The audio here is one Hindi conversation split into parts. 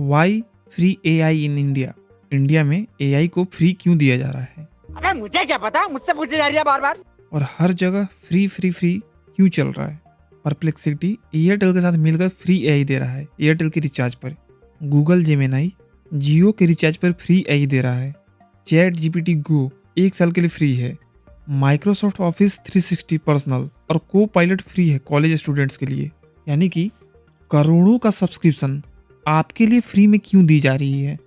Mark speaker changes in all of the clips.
Speaker 1: Y free AI in India. India में एआई को फ्री क्यों दिया जा रहा है
Speaker 2: अबे मुझे क्या पता, मुझसे पूछी जा रही है बार बार।
Speaker 1: और हर जगह फ्री फ्री फ्री क्यों चल रहा है। परप्लेक्सिटी एयरटेल के साथ मिलकर फ्री एआई दे रहा है एयरटेल के रिचार्ज पर। गूगल जेमिनाई जियो के रिचार्ज पर फ्री एआई दे रहा है। चैट जीपीटी गो 1 साल के लिए फ्री है। माइक्रोसॉफ्ट ऑफिस 360 पर्सनल और को पायलट फ्री है कॉलेज स्टूडेंट्स के लिए। यानी कि करोड़ों का सब्सक्रिप्शन आपके लिए फ्री में क्यों दी जा रही है।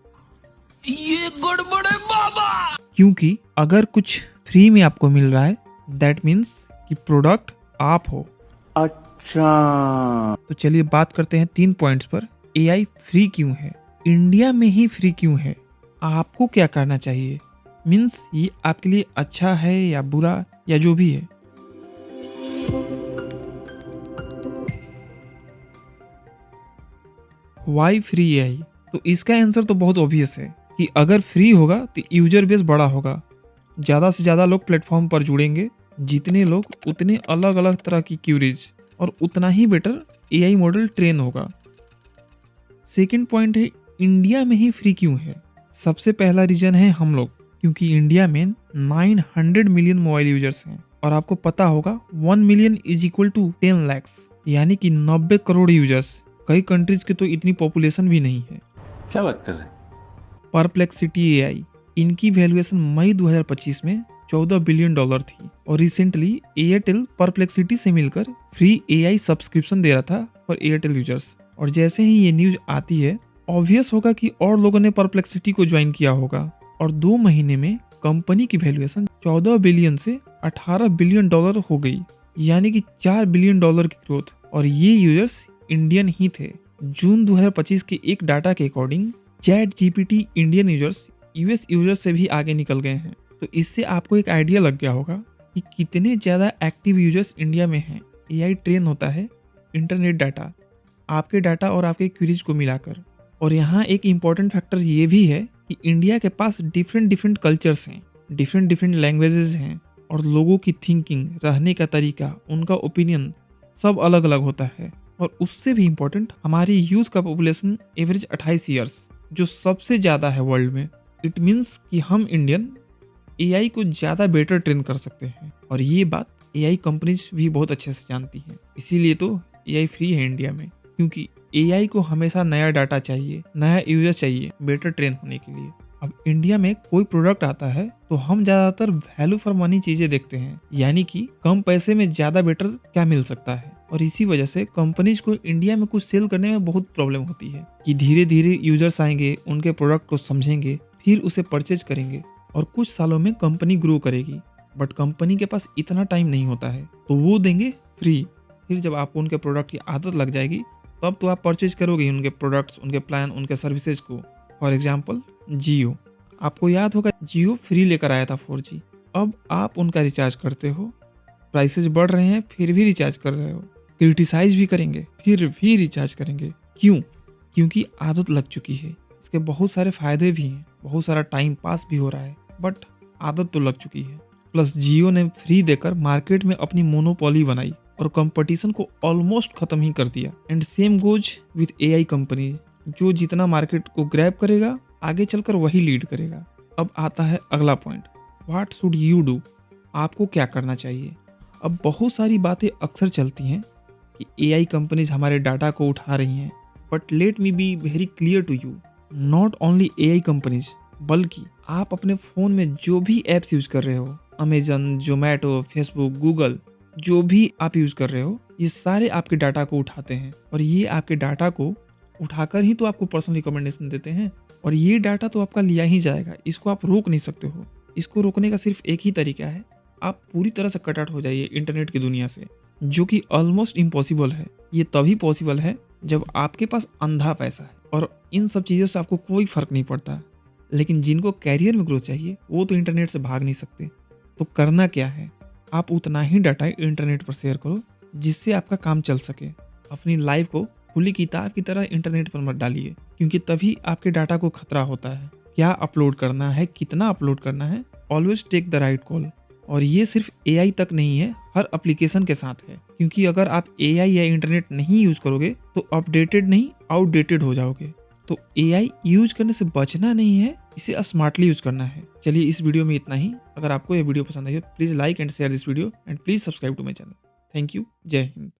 Speaker 2: ये गड़बड़ है बाबा।
Speaker 1: क्योंकि अगर कुछ फ्री में आपको मिल रहा है दैट मीन्स कि प्रोडक्ट आप हो।
Speaker 2: अच्छा,
Speaker 1: तो चलिए बात करते हैं 3 पॉइंट्स पर। एआई फ्री क्यों है, इंडिया में ही फ्री क्यों है, आपको क्या करना चाहिए, मीन्स ये आपके लिए अच्छा है या बुरा या जो भी है। वाई फ्री एआई, तो इसका आंसर तो बहुत ऑब्वियस है कि अगर फ्री होगा तो यूजर बेस बड़ा होगा, ज़्यादा से ज़्यादा लोग प्लेटफॉर्म पर जुड़ेंगे, जितने लोग उतने अलग अलग तरह की क्यूरीज और उतना ही बेटर एआई मॉडल ट्रेन होगा। सेकंड पॉइंट है इंडिया में ही फ्री क्यों है। सबसे पहला रीजन है हम लोग, क्योंकि इंडिया में 900 मिलियन मोबाइल यूजर्स हैं और आपको पता होगा 1 million is equal to 10 lakhs, यानी कि 90 करोड़ यूजर्स। कई कंट्रीज की तो इतनी पॉपुलेशन भी नहीं है।
Speaker 3: क्या बात कर रहे हैं?
Speaker 1: परप्लेक्सिटी एआई, इनकी वैल्यूएशन मई 2025 में $14 बिलियन थी और रिसेंटली एयरटेल परप्लेक्सिटी से मिलकर फ्री एआई सब्सक्रिप्शन दे रहा था फॉर एयरटेल यूजर्स। और जैसे ही ये न्यूज आती है ऑब्वियस होगा कि और लोगों ने परप्लेक्सिटी को ज्वाइन किया होगा और 2 महीने में कंपनी की वैल्यूएशन 14 बिलियन से $18 बिलियन हो गई, यानी कि $4 बिलियन की ग्रोथ। और ये यूजर्स इंडियन ही थे। जून 2025 के एक डाटा के according chat GPT Indian users US users से भी आगे निकल गए हैं। तो इससे आपको एक आइडिया लग गया होगा कि कितने ज़्यादा एक्टिव यूजर्स इंडिया में हैं। एआई ट्रेन होता है इंटरनेट डाटा, आपके डाटा और आपके क्वेरीज को मिलाकर। और यहाँ एक इम्पॉर्टेंट फैक्टर ये भी है कि इंडिया के पास डिफरेंट कल्चर्स हैं, डिफरेंट लैंग्वेजेस हैं और लोगों की थिंकिंग, रहने का तरीका, उनका ओपिनियन सब अलग अलग होता है। और उससे भी इम्पोर्टेंट हमारी यूथ का पॉपुलेशन एवरेज 28 ईयर्स, जो सबसे ज़्यादा है वर्ल्ड में। इट मीन्स कि हम इंडियन एआई को ज़्यादा बेटर ट्रेन कर सकते हैं और ये बात एआई कंपनीज भी बहुत अच्छे से जानती हैं। इसीलिए तो एआई फ्री है इंडिया में, क्योंकि एआई को हमेशा नया डाटा चाहिए, नया यूजर चाहिए बेटर ट्रेन होने के लिए। अब इंडिया में कोई प्रोडक्ट आता है तो हम ज़्यादातर वैल्यू फॉर मनी चीज़ें देखते हैं, यानी कि कम पैसे में ज़्यादा बेटर क्या मिल सकता है। और इसी वजह से कंपनीज को इंडिया में कुछ सेल करने में बहुत प्रॉब्लम होती है कि धीरे धीरे यूजर्स आएंगे, उनके प्रोडक्ट को समझेंगे, फिर उसे परचेज करेंगे और कुछ सालों में कंपनी ग्रो करेगी। बट कंपनी के पास इतना टाइम नहीं होता है तो वो देंगे फ्री। फिर जब आपको उनके प्रोडक्ट की आदत लग जाएगी तब तो आप परचेज करोगे उनके प्रोडक्ट्स, उनके प्लान, उनके सर्विसेज को। फॉर एग्जाम्पल जियो, आपको याद होगा जियो फ्री लेकर आया था 4G। अब आप उनका रिचार्ज करते हो, प्राइसेज बढ़ रहे हैं फिर भी रिचार्ज कर रहे हो, क्रिटिसाइज भी करेंगे फिर भी रिचार्ज करेंगे। क्यों? क्योंकि आदत लग चुकी है। इसके बहुत सारे फायदे भी हैं, बहुत सारा टाइम पास भी हो रहा है, बट आदत तो लग चुकी है। प्लस जियो ने फ्री देकर मार्केट में अपनी मोनोपोली बनाई और कंपटीशन को ऑलमोस्ट खत्म ही कर दिया। And same goes with AI company, जो जितना मार्केट को ग्रैब करेगा आगे चलकर वही लीड करेगा। अब आता है अगला point, what should you do, आपको क्या करना चाहिए। अब बहुत सारी बातें अक्सर चलती हैं कि एआई कंपनीज हमारे डाटा को उठा रही हैं, but let me be very clear to you, not only AI companies, बल्कि आप अपने फ़ोन में जो भी ऐप्स यूज़ कर रहे हो, अमेजन, जोमेटो, फेसबुक, गूगल, जो भी आप यूज़ कर रहे हो, ये सारे आपके डाटा को उठाते हैं और ये आपके डाटा को उठाकर ही तो आपको पर्सनल रिकमेंडेशन देते हैं। और ये डाटा तो आपका लिया ही जाएगा, इसको आप रोक नहीं सकते हो। इसको रोकने का सिर्फ एक ही तरीका है, आप पूरी तरह से कट आउट हो जाइए इंटरनेट की दुनिया से, जो कि ऑलमोस्ट इम्पॉसिबल है। ये तभी पॉसिबल है जब आपके पास अंधा पैसा है और इन सब चीज़ों से आपको कोई फ़र्क नहीं पड़ता। लेकिन जिनको कैरियर में ग्रोथ चाहिए वो तो इंटरनेट से भाग नहीं सकते। तो करना क्या है, आप उतना ही डाटा इंटरनेट पर शेयर करो जिससे आपका काम चल सके। अपनी लाइफ को खुली किताब की तरह इंटरनेट पर मत डालिए, क्योंकि तभी आपके डाटा को खतरा होता है। क्या अपलोड करना है, कितना अपलोड करना है, always take the right call. और ये सिर्फ एआई तक नहीं है, हर एप्लीकेशन के साथ है, क्योंकि अगर आप एआई या इंटरनेट नहीं यूज करोगे तो अपडेटेड नहीं आउटडेटेड हो जाओगे। तो एआई यूज करने से बचना नहीं है, इसे स्मार्टली यूज करना है। चलिए इस वीडियो में इतना ही। अगर आपको ये वीडियो पसंद आई हो please like and share this video and please subscribe to my channel. Thank you. जय हिंद।